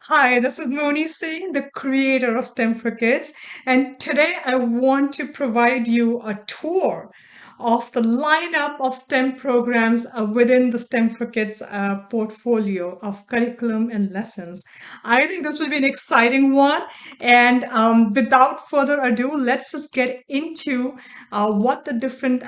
Hi, this is Moni Singh, the creator of STEM for Kids, and today I want to provide you a tour of the lineup of STEM programs within the STEM for Kids portfolio of curriculum and lessons. I think this will be an exciting one, and without further ado, let's just get into what the different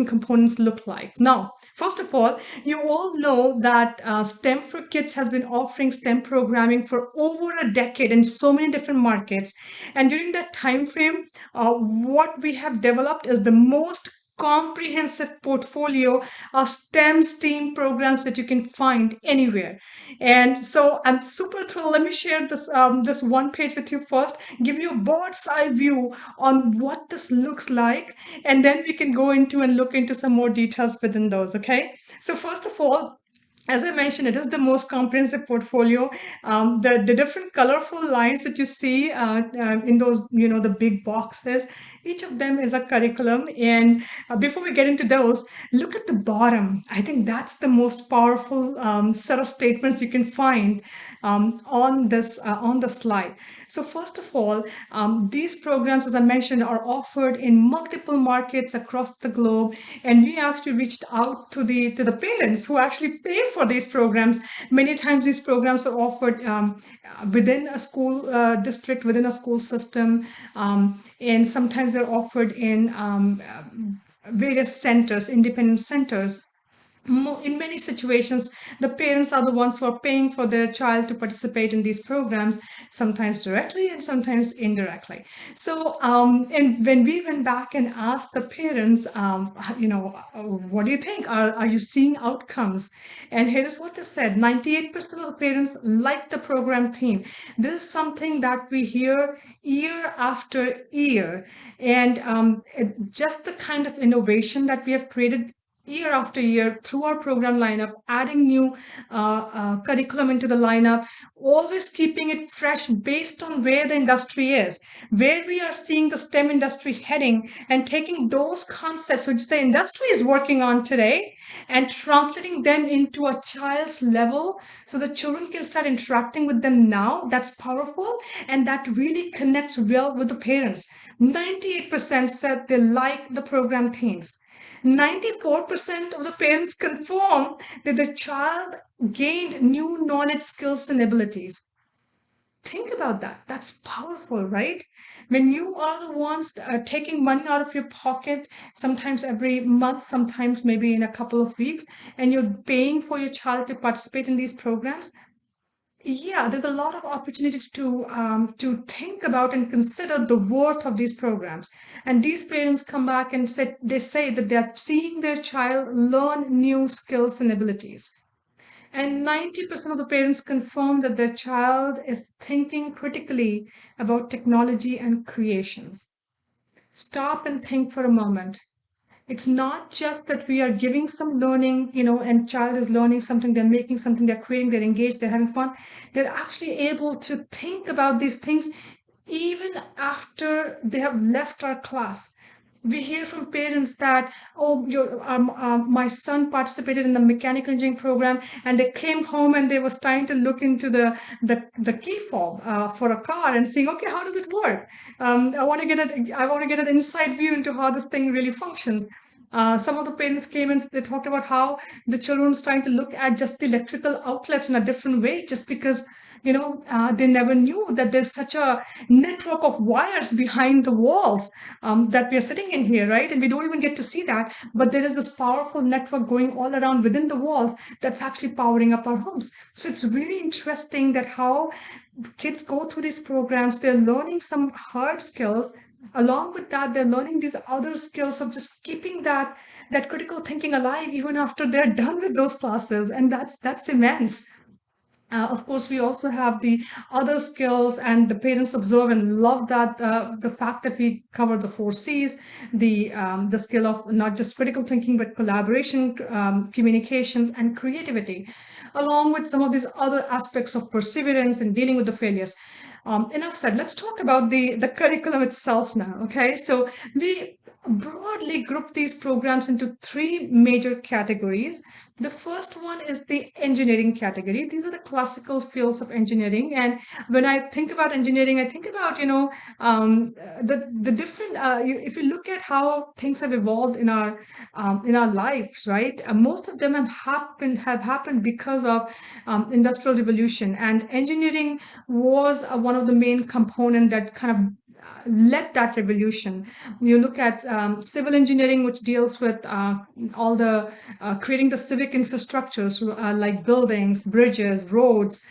components look like. Now, first of all, you all know that STEM for Kids has been offering STEM programming for over a decade in so many different markets. And during that time frame, what we have developed is the most comprehensive portfolio of STEAM programs that you can find anywhere. And so I'm super thrilled. Let me share this one page with you first, give you a bird's eye view on what this looks like, and then we can go into and look into some more details within those. Okay. So first of all, as I mentioned, it is the most comprehensive portfolio. The different colorful lines that you see in those, the big boxes, each of them is a curriculum. And before we get into those, look at the bottom. I think that's the most powerful set of statements you can find on the slide. So first of all, these programs, as I mentioned, are offered in multiple markets across the globe, and we actually reached out to the parents who actually pay for these programs. Many times, these programs are offered within a school district, within a school system, and sometimes they're offered in various centers, independent centers. In many situations, the parents are the ones who are paying for their child to participate in these programs, sometimes directly and sometimes indirectly. So, and when we went back and asked the parents, what do you think? Are you seeing outcomes? And here is what they said: 98% of the parents like the program theme. This is something that we hear year after year. And just the kind of innovation that we have created year after year through our program lineup, adding new curriculum into the lineup, always keeping it fresh based on where the industry is, where we are seeing the STEM industry heading, and taking those concepts which the industry is working on today and translating them into a child's level so the children can start interacting with them now. That's powerful, and that really connects well with the parents. 98% said they like the program themes. 94% of the parents confirm that the child gained new knowledge, skills, and abilities. Think about that. That's powerful, right? When you are the ones taking money out of your pocket, sometimes every month, sometimes maybe in a couple of weeks, and you're paying for your child to participate in these programs, yeah, there's a lot of opportunities to think about and consider the worth of these programs. And these parents come back and say that they are seeing their child learn new skills and abilities. And 90% of the parents confirm that their child is thinking critically about technology and creations. Stop and think for a moment. It's not just that we are giving some learning, and child is learning something, they're making something, they're creating, they're engaged, they're having fun. They're actually able to think about these things even after they have left our class. We hear from parents that, oh, my son participated in the mechanical engineering program, and they came home and they was trying to look into the key fob for a car and seeing, okay, how does it work? I want to get an inside view into how this thing really functions. Some of the parents came and they talked about how the children was trying to look at just the electrical outlets in a different way, just because they never knew that there's such a network of wires behind the walls that we are sitting in here, right? And we don't even get to see that, but there is this powerful network going all around within the walls that's actually powering up our homes. So it's really interesting that how kids go through these programs, they're learning some hard skills. Along with that, they're learning these other skills of just keeping that critical thinking alive even after they're done with those classes, and that's immense. Of course, we also have the other skills, and the parents observe and love that the fact that we cover the four C's, the skill of not just critical thinking but collaboration, communications, and creativity, along with some of these other aspects of perseverance and dealing with the failures. Enough said. Let's talk about the curriculum itself now. Okay, so we broadly group these programs into three major categories. The first one is the engineering category. These are the classical fields of engineering. And when I think about engineering, I think about, the different, if you look at how things have evolved in our lives, right? Most of them have happened because of industrial revolution. And engineering was one of the main component that kind of led that revolution. You look at civil engineering, which deals with all the creating the civic infrastructures like buildings, bridges, roads.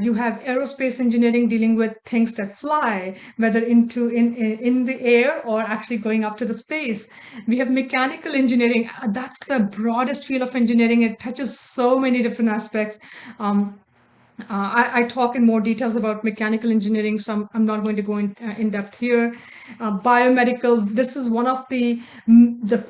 You have aerospace engineering dealing with things that fly, whether in the air or actually going up to the space. We have mechanical engineering. That's the broadest field of engineering. It touches so many different aspects. I talk in more details about mechanical engineering, so I'm not going to go in depth here. Biomedical, this is one of the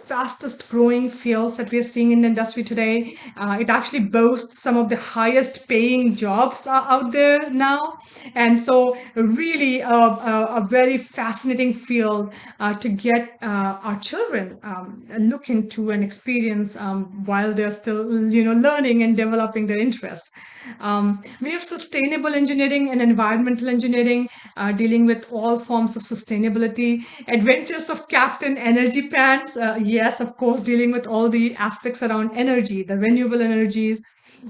fastest growing fields that we are seeing in the industry today. It actually boasts some of the highest paying jobs out there now. And so really a very fascinating field to get our children look into and experience while they're still, learning and developing their interests. We have sustainable engineering and environmental engineering, dealing with all forms of sustainability. Adventures of Captain Energy Pants, yes, of course, dealing with all the aspects around energy, the renewable energies,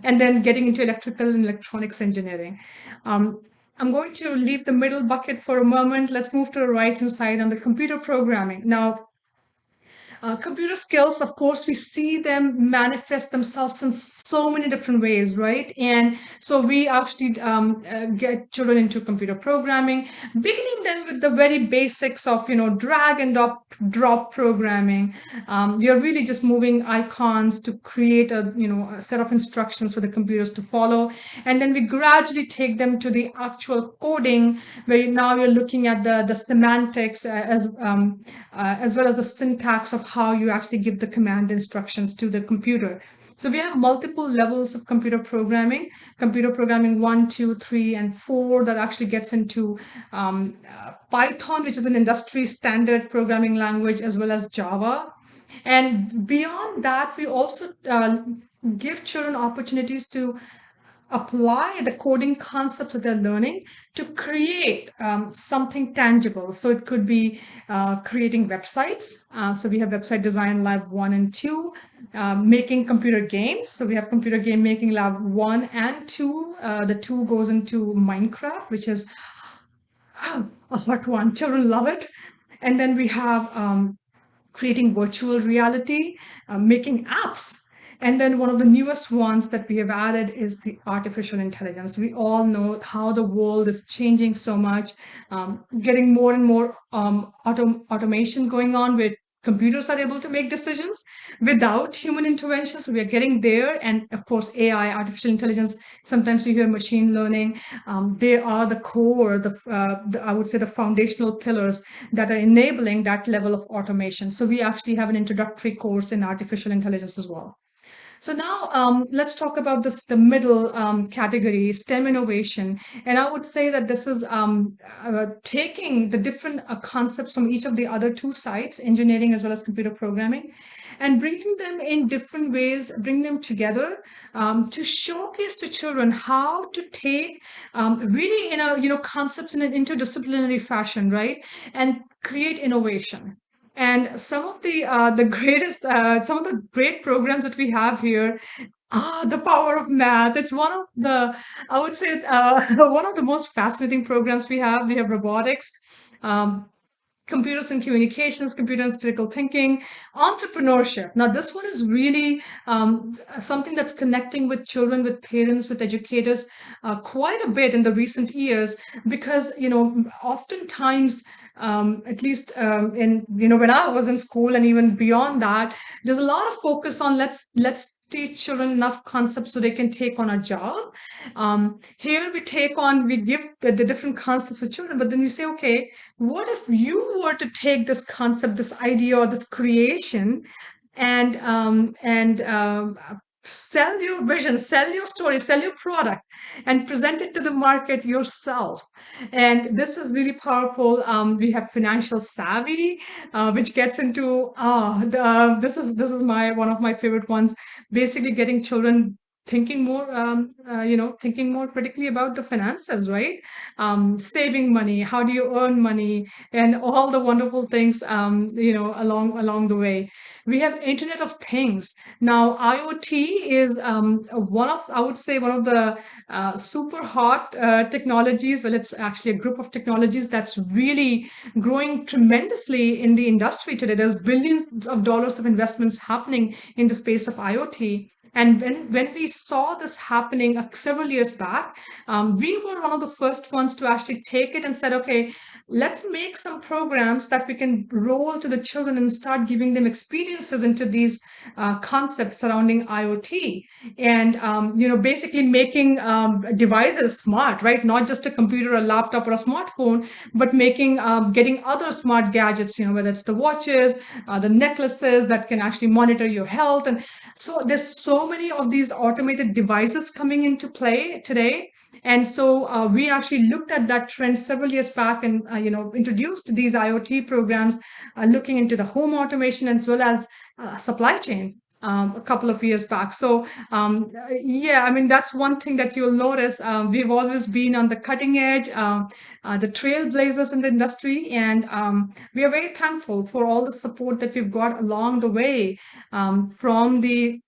and then getting into electrical and electronics engineering. Um, I'm going to leave the middle bucket for a moment. Let's move to the right hand side on the computer programming. Now, computer skills, of course, we see them manifest themselves in so many different ways, right? And so we actually get children into computer programming, beginning them with the very basics of, drag and drop programming. You're really just moving icons to create a set of instructions for the computers to follow. And then we gradually take them to the actual coding, where now you're looking at the semantics as well as the syntax of how you actually give the command instructions to the computer. So we have multiple levels of computer programming 1, 2, 3, and 4 that actually gets into Python, which is an industry standard programming language, as well as Java. And beyond that, we also give children opportunities to apply the coding concepts that they're learning to create something tangible. So it could be creating websites. So we have website design lab 1 and 2, making computer games. So we have computer game making lab 1 and 2. The 2 goes into Minecraft, which is a hot one. Children love it. And then we have creating virtual reality, making apps. And then one of the newest ones that we have added is the artificial intelligence. We all know how the world is changing so much, getting more and more automation going on with computers are able to make decisions without human intervention. So we are getting there. And of course, AI, artificial intelligence, sometimes you hear machine learning. They are the core, I would say the foundational pillars that are enabling that level of automation. So we actually have an introductory course in artificial intelligence as well. So now let's talk about the middle category, STEM innovation. And I would say that this is taking the different concepts from each of the other two sides, engineering as well as computer programming, and bringing them in different ways, bring them together to showcase to children how to take really concepts in an interdisciplinary fashion, right, and create innovation. And some of the great programs that we have here, the power of math. It's one of the, I would say, one of the most fascinating programs we have. We have robotics, um, computers and communications, computer and critical thinking, entrepreneurship. Now, this one is really something that's connecting with children, with parents, with educators quite a bit in the recent years because, oftentimes, at least in, when I was in school and even beyond that, there's a lot of focus on let's teach children enough concepts so they can take on a job. Here we give the different concepts to children, but then you say, okay, what if you were to take this concept, this idea, or this creation, and sell your vision, sell your story, sell your product, and present it to the market yourself. And this is really powerful. We have financial savvy, which gets into this is my one of my favorite ones. Basically, getting children thinking more, thinking more critically about the finances, right? Saving money, how do you earn money, and all the wonderful things, along the way. We have Internet of Things. Now, IoT is one of, I would say, one of the super hot technologies. Well, it's actually a group of technologies that's really growing tremendously in the industry today. There's billions of dollars of investments happening in the space of IoT. And when we saw this happening several years back, we were one of the first ones to actually take it and said, okay, let's make some programs that we can roll to the children and start giving them experiences into these concepts surrounding IoT, and basically making devices smart, right? Not just a computer, a laptop, or a smartphone, but making getting other smart gadgets. Whether it's the watches, the necklaces that can actually monitor your health, and so there's so many of these automated devices coming into play today. And so we actually looked at that trend several years back, and introduced these IoT programs, looking into the home automation as well as supply chain, a couple of years back. So yeah, I mean, that's one thing that you'll notice. We've always been on the cutting edge, the trailblazers in the industry, and we are very thankful for all the support that we've got along the way, from the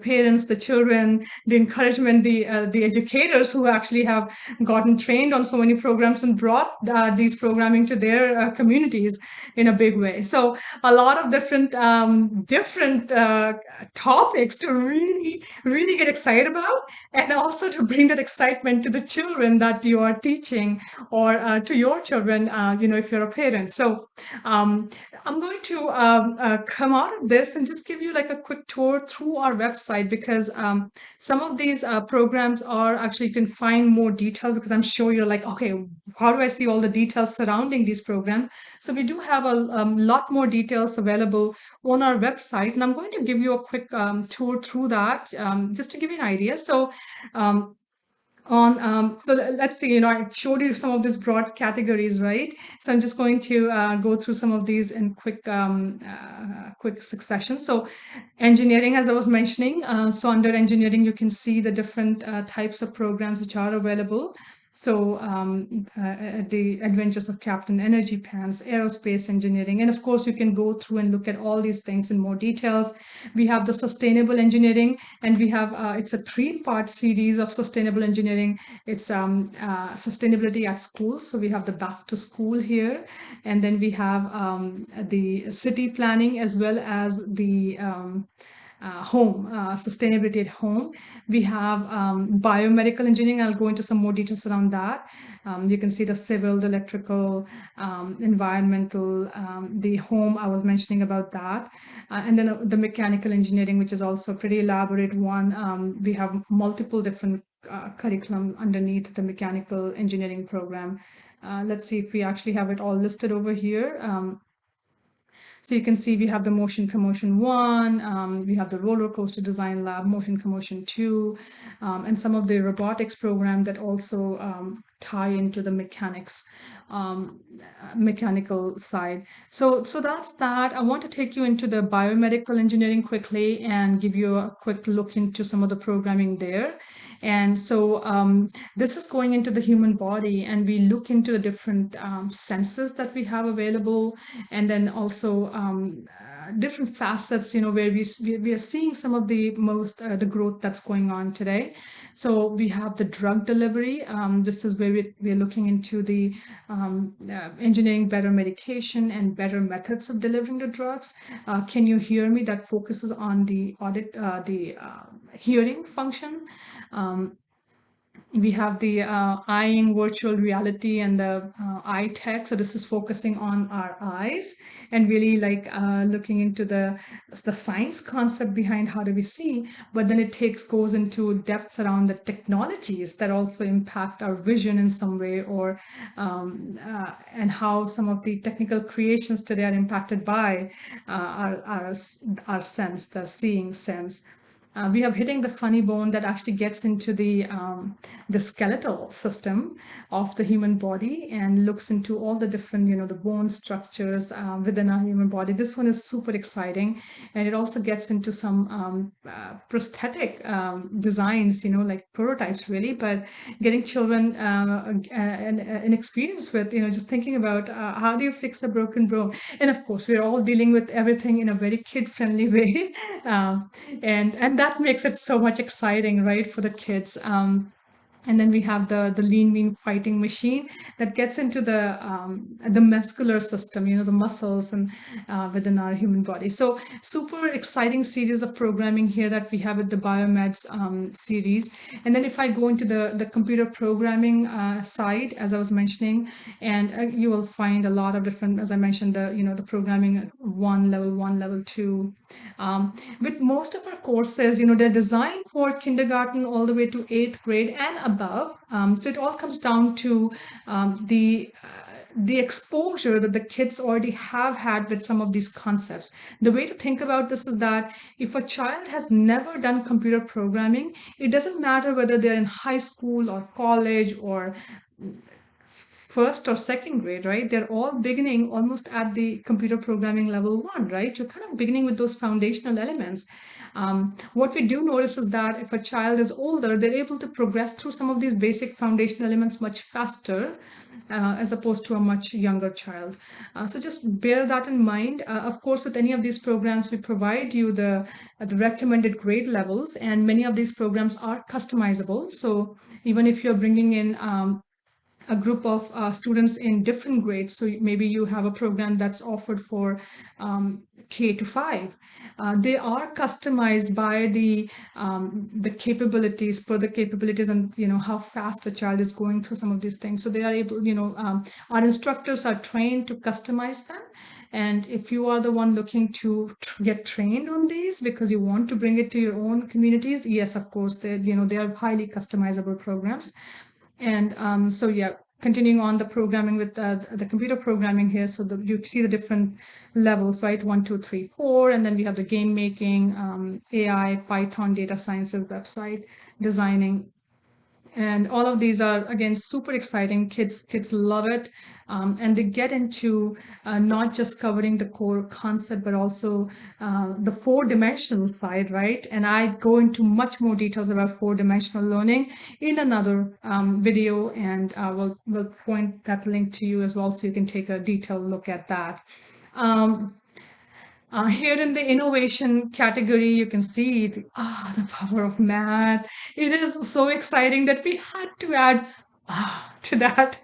parents, the children, the encouragement, the educators who actually have gotten trained on so many programs and brought these programming to their communities in a big way. So a lot of different topics to really really get excited about, and also to bring that excitement to the children that you are teaching, or to your children, if you're a parent. So um, I'm going to come out of this and just give you like a quick tour through our website, because some of these programs are actually, you can find more details, because I'm sure you're like, okay, how do I see all the details surrounding these programs? So we do have a lot more details available on our website, and I'm going to give you a quick tour through that, just to give you an idea. So um, let's see, I showed you some of these broad categories, right? So I'm just going to go through some of these in quick succession. So engineering, as I was mentioning, so under engineering you can see the different types of programs which are available. So the adventures of Captain Energy Pants, aerospace engineering, and of course you can go through and look at all these things in more details. We have the sustainable engineering, and we have it's a three-part series of sustainable engineering. It's sustainability at school, so we have the back to school here, and then we have the city planning, as well as the home, sustainability at home. We have biomedical engineering. I'll go into some more details around that. You can see the civil, the electrical, environmental, the home, I was mentioning about that. And then the mechanical engineering, which is also a pretty elaborate one. We have multiple different curriculum underneath the mechanical engineering program. Let's see if we actually have it all listed over here. So you can see we have the motion commotion one, we have the roller coaster design lab, motion commotion two, and some of the robotics program that also tie into the mechanical side. So that's that. I want to take you into the biomedical engineering quickly and give you a quick look into some of the programming there. And so this is going into the human body, and we look into the different senses that we have available, and then also different facets, where we are seeing some of the most the growth that's going on today. So we have the drug delivery. This is where we're looking into the engineering better medication and better methods of delivering the drugs. Can you hear me? That focuses on the hearing function. Um, we have the eyeing virtual reality and the eye tech. So this is focusing on our eyes, and really like looking into the science concept behind how do we see, but then it goes into depths around the technologies that also impact our vision in some way, or and how some of the technical creations today are impacted by our sense, the seeing sense. we have hitting the funny bone that actually gets into the skeletal system of the human body and looks into all the different, the bone structures within our human body. This one is super exciting, and it also gets into some prosthetic designs, like prototypes, really. But getting children an experience with, just thinking about how do you fix a broken bone, and of course, we're all dealing with everything in a very kid-friendly way. um, and that makes it so much exciting, right, for the kids. And then we have the lean mean fighting machine that gets into the muscular system, the muscles and within our human body. So super exciting series of programming here that we have with the biomeds series. And then if I go into the computer programming side, as I was mentioning, and you will find a lot of different, as I mentioned, the programming at level one, level two. With most of our courses, they're designed for kindergarten all the way to eighth grade and above. So it all comes down to the exposure that the kids already have had with some of these concepts. The way to think about this is that if a child has never done computer programming, it doesn't matter whether they're in high school or college or first or second grade, right? They're all beginning almost at the computer programming level one, right? You're kind of beginning with those foundational elements. What we do notice is that if a child is older, they're able to progress through some of these basic foundational elements much faster. As opposed to a much younger child. So just bear that in mind. Of course, with any of these programs, we provide you the recommended grade levels, and many of these programs are customizable. So even if you're bringing in a group of students in different grades. So maybe you have a program that's offered for K to 5. They are customized by the capabilities, per the capabilities, and how fast a child is going through some of these things. So they are able, our instructors are trained to customize them. And if you are the one looking to get trained on these because you want to bring it to your own communities, yes, of course, they are highly customizable programs. And so, yeah, continuing on the programming with the computer programming here. So you see the different levels, right? 1, 2, 3, 4. And then we have the game making, AI, Python, data sciences, website designing. And all of these are, again, super exciting. Kids love it. And they get into not just covering the core concept, but also the four-dimensional side, right? And I go into much more details about four-dimensional learning in another video, and we'll point that link to you as well, so you can take a detailed look at that. Here in the innovation category, you can see the power of math. It is so exciting that we had to add to that.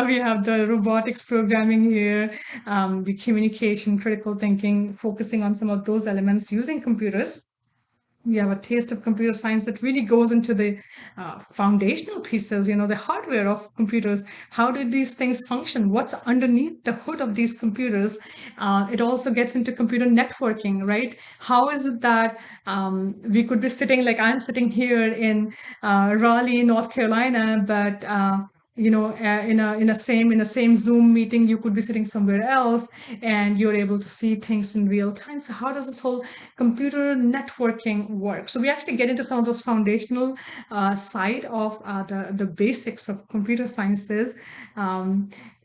We have the robotics programming here, the communication, critical thinking, focusing on some of those elements using computers. We have a taste of computer science that really goes into the foundational pieces, the hardware of computers. How do these things function? What's underneath the hood of these computers? It also gets into computer networking, right? How is it that we could be sitting, like I'm sitting here in Raleigh, North Carolina, but in a same Zoom meeting, you could be sitting somewhere else, and you're able to see things in real time. So how does this whole computer networking work? So we actually get into some of those foundational side of the basics of computer sciences.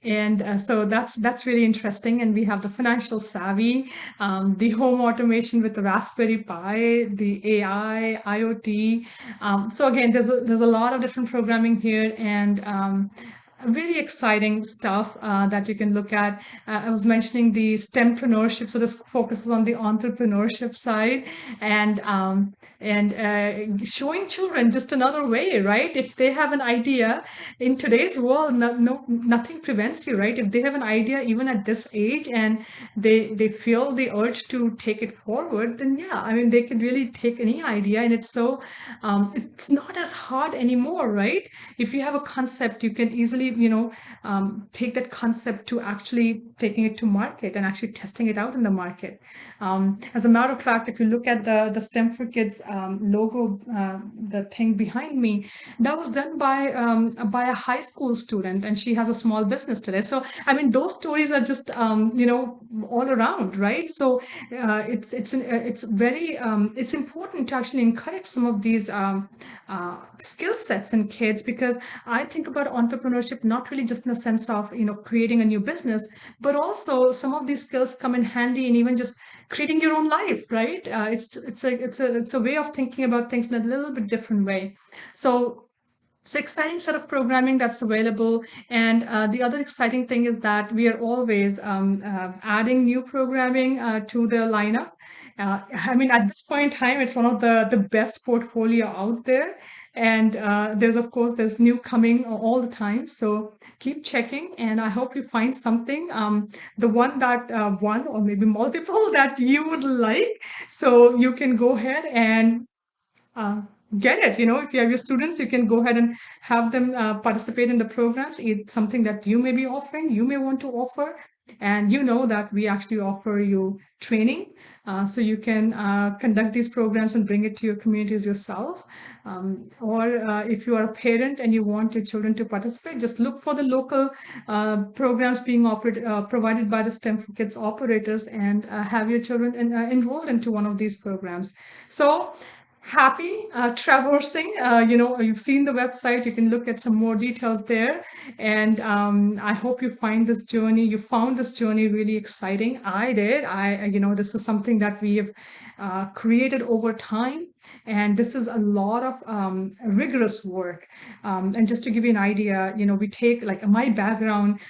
And so that's really interesting. And we have the financial savvy, the home automation with the Raspberry Pi, the AI, IoT. So again, there's a lot of different programming here, and really exciting stuff that you can look at. I was mentioning the STEMpreneurship, so this focuses on the entrepreneurship side, and showing children just another way, right? If they have an idea in today's world, nothing prevents you, right? If they have an idea even at this age and they feel the urge to take it forward, then yeah, I mean they can really take any idea, and it's not as hard anymore, right? If you have a concept, you can easily take that concept to actually taking it to market and actually testing it out in the market. As a matter of fact, if you look at the STEM for Kids logo, the thing behind me, that was done by a high school student, and she has a small business today. So I mean, those stories are just all around, right? So it's very it's important to actually encourage some of these skill sets in kids, because I think about entrepreneurship not really just in the sense of creating a new business, but also some of these skills come in handy in even just creating your own life, right? It's a way of thinking about things in a little bit different way. So exciting set of programming that's available. And the other exciting thing is that we are always adding new programming to the lineup. I mean, at this point in time, it's one of the best portfolio out there. And there's new coming all the time. So keep checking, and I hope you find something, the one that one or maybe multiple that you would like. So you can go ahead and uh, get it. If you have your students, you can go ahead and have them participate in the programs. It's something that you may be offering, you may want to offer, and that we actually offer you training, so you can conduct these programs and bring it to your communities yourself. Or if you are a parent and you want your children to participate, just look for the local programs being provided by the STEM for Kids operators, and have your children enrolled into one of these programs. So happy traversing. You've seen the website, you can look at some more details there. And I hope you found this journey really exciting. I did. This is something that we have created over time, and this is a lot of rigorous work. And just to give you an idea, we take, like, my background.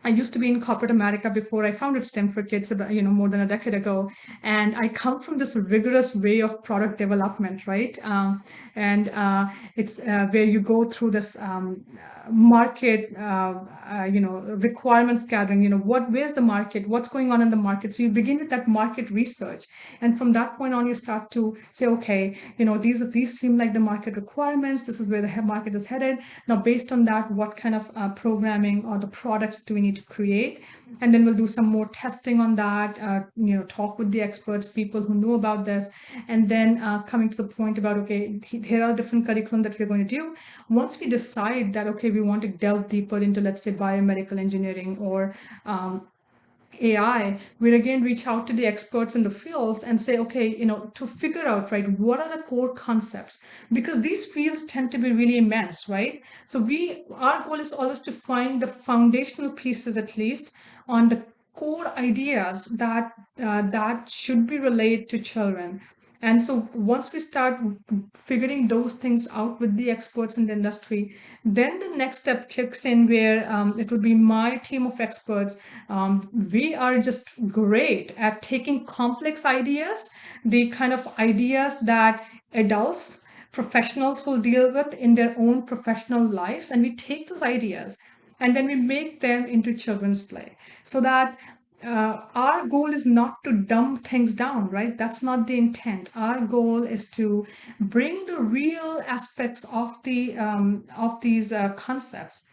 I used to be in corporate America before I founded STEM for Kids about, more than a decade ago. And I come from this rigorous way of product development, right? And it's where you go through this market, requirements gathering, where's the market, what's going on in the market. So you begin with that market research. And from that point on, you start to say, okay, these seem like the market requirements. This is where the market is headed. Now, based on that, what kind of programming or the products do we need to create? And then we'll do some more testing on that, talk with the experts, people who know about this, and then coming to the point about, okay, here are different curriculum that we're going to do. Once we decide that, okay, we want to delve deeper into, let's say, biomedical engineering or AI, we'll again reach out to the experts in the fields and say, okay, to figure out, right, what are the core concepts? Because these fields tend to be really immense, right? So our goal is always to find the foundational pieces, at least, on the core ideas that should be relayed to children. And so once we start figuring those things out with the experts in the industry, then the next step kicks in, where it would be my team of experts. We are just great at taking complex ideas, the kind of ideas that adults, professionals will deal with in their own professional lives. And we take those ideas and then we make them into children's play, so that our goal is not to dumb things down, right? That's not the intent. Our goal is to bring the real aspects of these concepts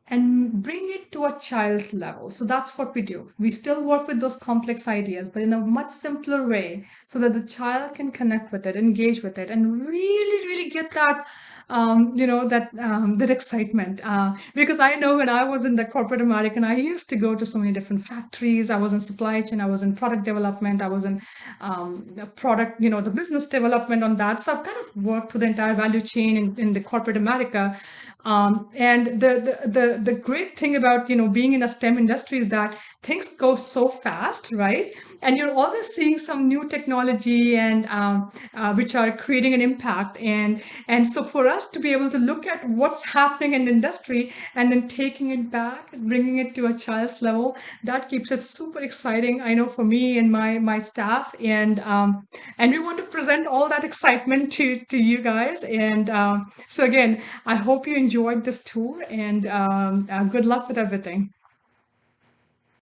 and bring it to a child's level. So that's what we do. We still work with those complex ideas, but in a much simpler way, so that the child can connect with it, engage with it, and really, really get that, that excitement. Because I know when I was in the corporate American, I used to go to so many different factories. I was in supply chain, I was in product development, I was in product, the business development on that. So I've kind of worked through the entire value chain in the corporate America. And the great thing about being in a STEM industry is that things go so fast, right? And you're always seeing some new technology, and which are creating an impact. And so for us to be able to look at what's happening in the industry and then taking it back, bringing it to a child's level, that keeps it super exciting. I know for me and my staff, and we want to present all that excitement to you guys. And so again, I hope you enjoyed this tour, and good luck with everything.